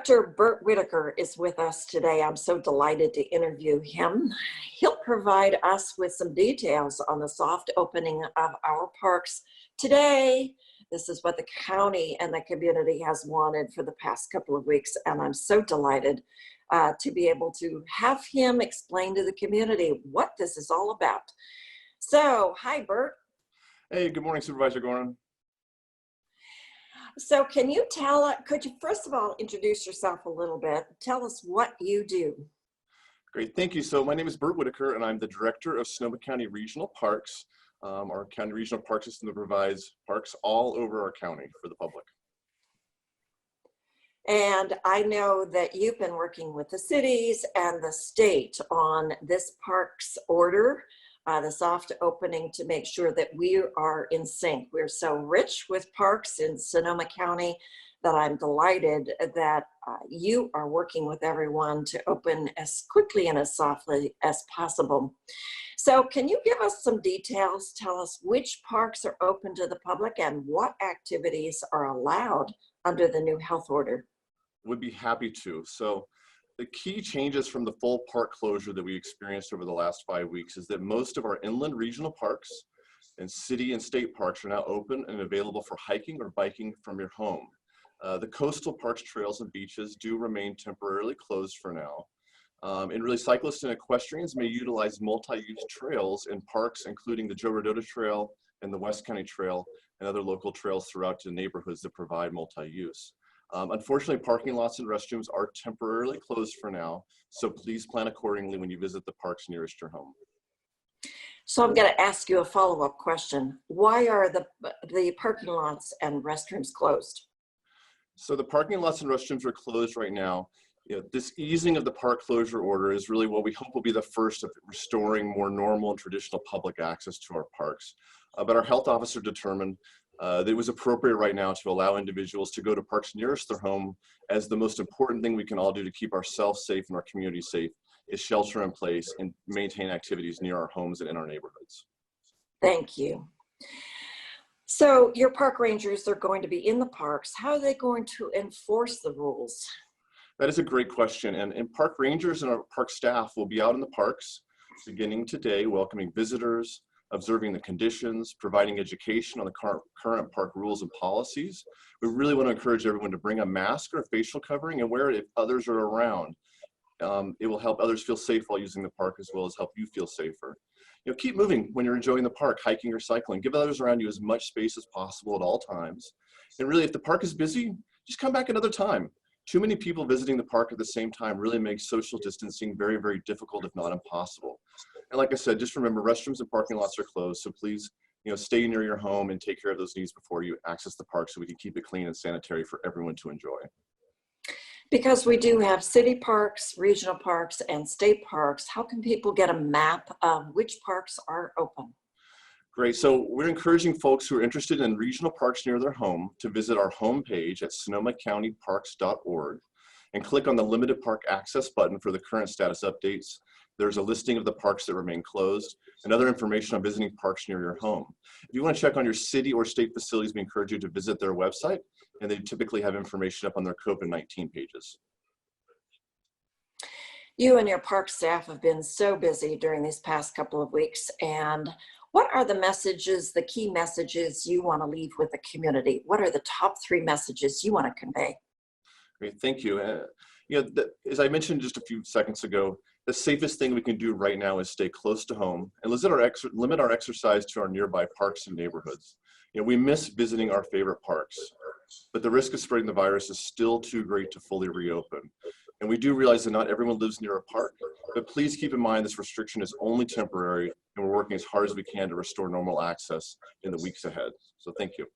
Director Bert Whitaker is with us today. I'm so delighted to interview him. He'll provide us with some details on the soft opening of our parks today. This is what the county and the community has wanted for the past couple of weeks, and I'm so delighted to be able to have him explain to the community what this is all about. So, hi, Bert. Hey, good morning, Supervisor Gorin. So can you could you first of all introduce yourself a little bit? Tell us what you do. Great, thank you. So my name is Bert Whitaker, and I'm the Director of Sonoma County Regional Parks. Our county regional park system provides parks all over our county for the public. And I know that you've been working with the cities and the state on this parks order, the soft opening, to make sure that we are in sync. We're so rich with parks in Sonoma County that I'm delighted that you are working with everyone to open as quickly and as softly as possible. So can you give us some details? Tell us which parks are open to the public and what activities are allowed under the new health order. Would be happy to. So the key changes from the full park closure that we experienced over the last 5 weeks is that most of our inland regional parks and city and state parks are now open and available for hiking or biking from your home. The coastal parks, trails, and beaches do remain temporarily closed for now. And really, cyclists and equestrians may utilize multi-use trails in parks, including the Joe Rodota Trail and the West County Trail and other local trails throughout the neighborhoods that provide multi-use. Unfortunately, parking lots and restrooms are temporarily closed for now, so please plan accordingly when you visit the parks nearest your home. So I'm going to ask you a follow-up question. Why are the parking lots and restrooms closed? So the parking lots and restrooms are closed right now. This easing of the park closure order is really what we hope will be the first of restoring more normal and traditional public access to our parks. But our health officer determined that it was appropriate right now to allow individuals to go to parks nearest their home, as the most important thing we can all do to keep ourselves safe and our community safe is shelter in place and maintain activities near our homes and in our neighborhoods. Thank you. So your park rangers are going to be in the parks. How are they going to enforce the rules? That is a great question. And park rangers and our park staff will be out in the parks beginning today, welcoming visitors, observing the conditions, providing education on the current park rules and policies. We really want to encourage everyone to bring a mask or a facial covering and wear it if others are around. It will help others feel safe while using the park, as well as help you feel safer. Keep moving when you're enjoying the park, hiking or cycling. Give others around you as much space as possible at all times. And really, if the park is busy, just come back another time. Too many people visiting the park at the same time really makes social distancing very, very difficult, if not impossible. And like I said, just remember, restrooms and parking lots are closed, so please, stay near your home and take care of those needs before you access the park, so we can keep it clean and sanitary for everyone to enjoy. Because we do have city parks, regional parks, and state parks, how can people get a map of which parks are open? Great. So we're encouraging folks who are interested in regional parks near their home to visit our homepage at sonomacountyparks.org and click on the limited park access button for the current status updates. There's a listing of the parks that remain closed and other information on visiting parks near your home. If you want to check on your city or state facilities, we encourage you to visit their website, and they typically have information up on their COVID-19 pages. You and your park staff have been so busy during these past couple of weeks, and what are the messages, the key messages you want to leave with the community? What are the top 3 messages you want to convey? Great, thank you. As I mentioned just a few seconds ago, the safest thing we can do right now is stay close to home and limit our exercise to our nearby parks and neighborhoods. We miss visiting our favorite parks, but the risk of spreading the virus is still too great to fully reopen. And we do realize that not everyone lives near a park, but please keep in mind this restriction is only temporary, and we're working as hard as we can to restore normal access in the weeks ahead. So thank you.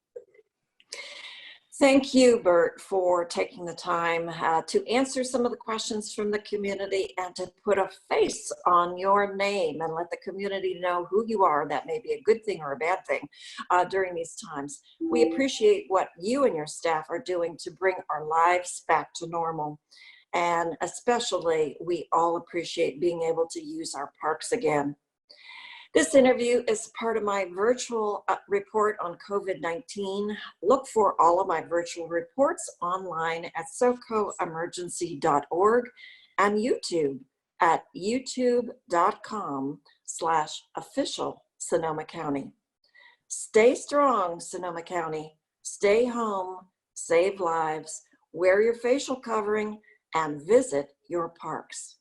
Thank you, Bert, for taking the time to answer some of the questions from the community and to put a face on your name and let the community know who you are. That may be a good thing or a bad thing during these times. We appreciate what you and your staff are doing to bring our lives back to normal. And especially, we all appreciate being able to use our parks again. This interview is part of my virtual report on COVID-19. Look for all of my virtual reports online at socoemergency.org and YouTube at youtube.com/official Sonoma County. Stay strong, Sonoma County. Stay home, save lives, wear your facial covering, and visit your parks.